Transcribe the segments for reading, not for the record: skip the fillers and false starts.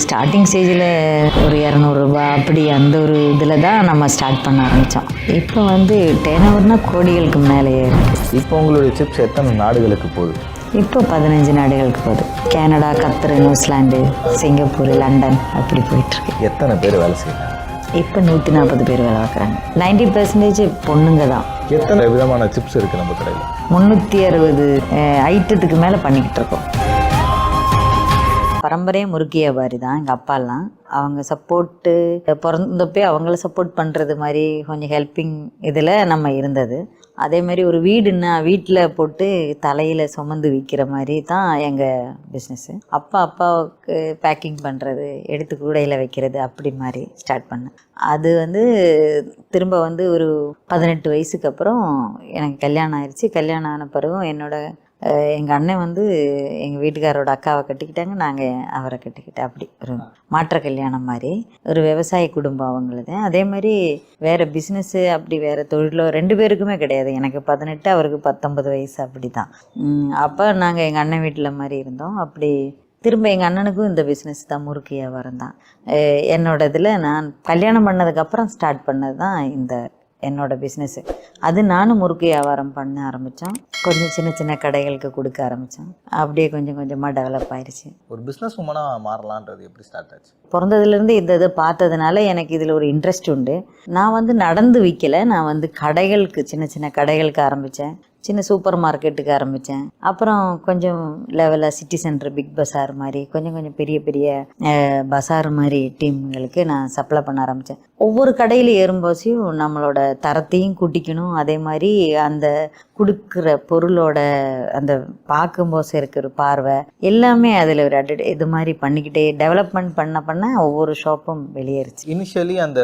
Starting ஸ்டேஜில் ஒரு ரூ. 200 அப்படி அந்த ஒரு இதில் தான் நம்ம ஸ்டார்ட் பண்ண ஆரம்பித்தோம். இப்போ டேர்ன் ஓவர்னால் கோடிகளுக்கு மேலேயே இருக்குது. இப்போ உங்களுடைய சிப்ஸ் எத்தனை நாடுகளுக்கு போகுது? இப்போ 15 நாடுகளுக்கு போகுது. கனடா, கத்தர், நியூசிலாண்டு, சிங்கப்பூர், லண்டன் அப்படி போயிட்டுருக்கு. எத்தனை பேர் வேலை செய்யறாங்க? இப்போ 140 பேர் வேலை பார்க்குறாங்க. 90% பொண்ணுங்க தான். எத்தனை விதமான சிப்ஸ் இருக்குது நம்ம கடையில்? 360 ஐட்டத்துக்கு மேலே பண்ணிக்கிட்டு இருக்கோம். பரம்பரையாக முறுக்கு வியாபாரி தான் எங்கள் அப்பாலாம். அவங்க சப்போர்ட்டு பிறந்தப்போ அவங்கள சப்போர்ட் பண்ணுறது மாதிரி கொஞ்சம் ஹெல்ப்பிங் இதில் நம்ம இருந்தது. அதே மாதிரி ஒரு வீடுன்னா வீட்டில் போட்டு தலையில் சுமந்து விற்கிற மாதிரி தான் எங்கள் பிஸ்னஸ்ஸு. அப்பாவுக்கு பேக்கிங் பண்ணுறது, எடுத்து கூடையில் வைக்கிறது அப்படி மாதிரி ஸ்டார்ட் பண்ணேன். அது திரும்ப ஒரு 18 வயசுக்கு அப்புறம் எனக்கு கல்யாணம் ஆயிடுச்சு. கல்யாணம் ஆன பிறகும் எங்கள் அண்ணன் எங்கள் வீட்டுக்காரோட அக்காவை கட்டிக்கிட்டாங்க, நாங்கள் அவரை கட்டிக்கிட்டேன். அப்படி ஒரு மாற்ற கல்யாணம் மாதிரி. ஒரு விவசாய குடும்பம் அவங்களது. அதே மாதிரி வேறு பிஸ்னஸ்ஸு அப்படி வேறு தொழிலோ 2 பேருக்குமே கிடையாது. எனக்கு 18, அவருக்கு 19 வயசு அப்படி தான். அப்போ நாங்கள் எங்கள் அண்ணன் வீட்டில் மாதிரி இருந்தோம். அப்படி திரும்ப எங்கள் அண்ணனுக்கும் இந்த பிஸ்னஸ் தான், முறுக்கு வியாபாரம் தான். என்னோட இதில் நான் கல்யாணம் பண்ணதுக்கப்புறம் ஸ்டார்ட் பண்ணது தான் என்னோடய பிஸ்னஸ்ஸு. அது நானும் முறுக்கு வியாபாரம் பண்ண ஆரம்பித்தோம். கொஞ்சம் சின்ன சின்ன கடைகளுக்கு கொடுக்க ஆரம்பித்தோம். அப்படியே கொஞ்சம் கொஞ்சமாக டெவலப் ஆயிடுச்சு. ஒரு பிஸ்னஸ் உமனாக மாறலான்றது எப்படி ஸ்டார்ட் ஆச்சு? பிறந்ததுலேருந்து இதை பார்த்ததுனால எனக்கு இதில் ஒரு இன்ட்ரெஸ்ட் உண்டு. நான் நடந்து விற்கலை. நான் கடைகளுக்கு சின்ன சின்ன கடைகளுக்கு ஆரம்பித்தேன். சின்ன சூப்பர் மார்க்கெட்டுக்கு ஆரம்பித்தேன். அப்புறம் கொஞ்சம் லெவலில் சிட்டி சென்டர், பிக் பஸார் மாதிரி கொஞ்சம் பெரிய பெரிய பஸார் மாதிரி டீம்களுக்கு நான் சப்ளை பண்ண ஆரம்பித்தேன். ஒவ்வொரு கடையில் ஏறும்போதையும் நம்மளோட தரத்தையும் கூட்டிக்கணும். அதே மாதிரி அந்த கொடுக்குற பொருளோட அந்த பார்க்கும்போது இருக்கிற பார்வை எல்லாமே அதில் ஒரு இது மாதிரி பண்ணிக்கிட்டே டெவலப்மெண்ட் பண்ண ஒவ்வொரு ஷாப்பும் வெளியேறுச்சு. இனிஷியலி அந்த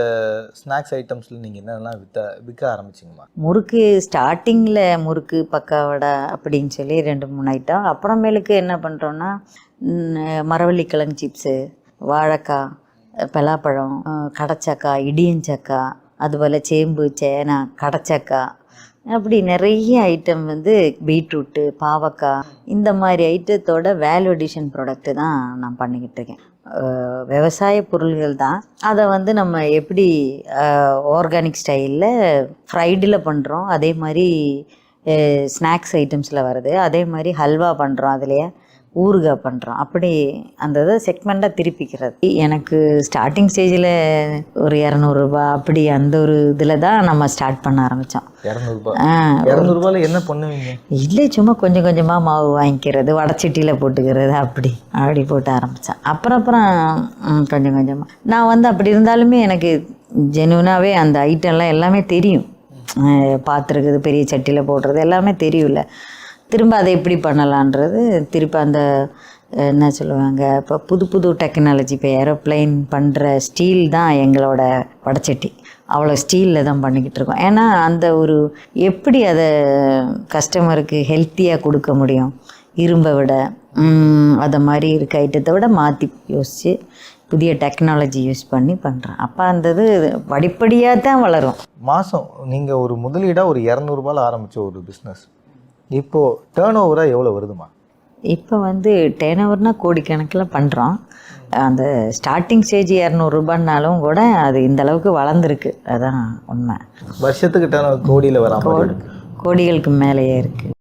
ஸ்நாக்ஸ் ஐட்டம்ஸில் நீங்கள் என்னெல்லாம் விற்க ஆரம்பிச்சிங்கம்மா? முறுக்கு ஸ்டார்டிங்கில் முறுக்கு, பக்காவடை அப்படின்னு சொல்லி 2-3 ஐட்டம். அப்புறமேலுக்கு என்ன பண்ணுறோன்னா மரவள்ளி கிழங்கு சிப்ஸு, வாழைக்காய், பலாப்பழம், கடச்சக்காய், இடியஞ்சக்காய், அதுபோல் சேம்பு, சேனா, கடச்சக்காய், அப்படி நிறைய ஐட்டம் பீட்ரூட்டு, பாவக்காய், இந்த மாதிரி ஐட்டத்தோட வேல்யூ அடிஷன் ப்ராடக்ட்டு தான் நான் பண்ணிக்கிட்டு இருக்கேன். விவசாய பொருள்கள் தான். அதை நம்ம எப்படி ஆர்கானிக் ஸ்டைலில் ஃப்ரைடில் பண்ணுறோம், அதே மாதிரி ஸ்நாக்ஸ் ஐட்டம்ஸில் வருது. அதே மாதிரி ஹல்வா பண்ணுறோம், அதுலேயே ஊறுகாய் பண்ணுறோம். அப்படி அந்த இதை செக்மெண்ட்டாக திருப்பிக்கிறது. எனக்கு ஸ்டார்டிங் ஸ்டேஜில் ஒரு ரூ. 200 அப்படி அந்த ஒரு இதில் தான் நம்ம ஸ்டார்ட் பண்ண ஆரம்பித்தோம். 200 என்ன பண்ணுவீங்க? இல்லை, சும்மா கொஞ்சம் கொஞ்சமாக மாவு வாங்கிக்கிறது, வடச்சட்டியில் போட்டுக்கிறது, அப்படி போட்டு ஆரம்பித்தேன். அப்புறம் கொஞ்சம் கொஞ்சமாக நான் அப்படி இருந்தாலுமே எனக்கு ஜெனுவனாகவே அந்த ஐட்டம்லாம் எல்லாமே தெரியும். பார்த்துருக்குது, பெரிய சட்டியில் போடுறது எல்லாமே தெரியும்ல. திரும்ப அதை எப்படி பண்ணலான்றது, திரும்ப அந்த என்ன சொல்லுவாங்க, இப்போ புது டெக்னாலஜி, இப்போ ஏரோப்ளைன் பண்ணுற ஸ்டீல் தான் எங்களோட வடச்சட்டி. அவ்வளோ ஸ்டீலில் தான் பண்ணிக்கிட்டு இருக்கோம். ஏன்னா அந்த ஒரு எப்படி அதை கஸ்டமருக்கு ஹெல்த்தியாக கொடுக்க முடியும், இரும்பை விட அதை மாதிரி இருக்க ஐட்டத்தை விட மாற்றி யோசித்து புதிய டெக்னாலஜி யூஸ் பண்ணி பண்ணுறேன். அப்போ அந்த இது படிப்படியாக தான் வளரும். மாதம் நீங்கள் ஒரு முதலீடாக ஒரு 200 ஆரம்பித்த ஒரு பிஸ்னஸ் இப்போது டேர்ன் ஓவராக எவ்வளோ வருதுமா? இப்போ டேர்ன் ஓவர்னால் கோடிக்கணக்கில் பண்ணுறோம். அந்த ஸ்டார்டிங் ஸ்டேஜ் 200 கூட அது இந்தளவுக்கு வளர்ந்துருக்கு. அதுதான் உண்மை. வருஷத்துக்கு டேர்ன் ஓவர் கோடியில் வராமல் கோடிகளுக்கு மேலேயே இருக்குது.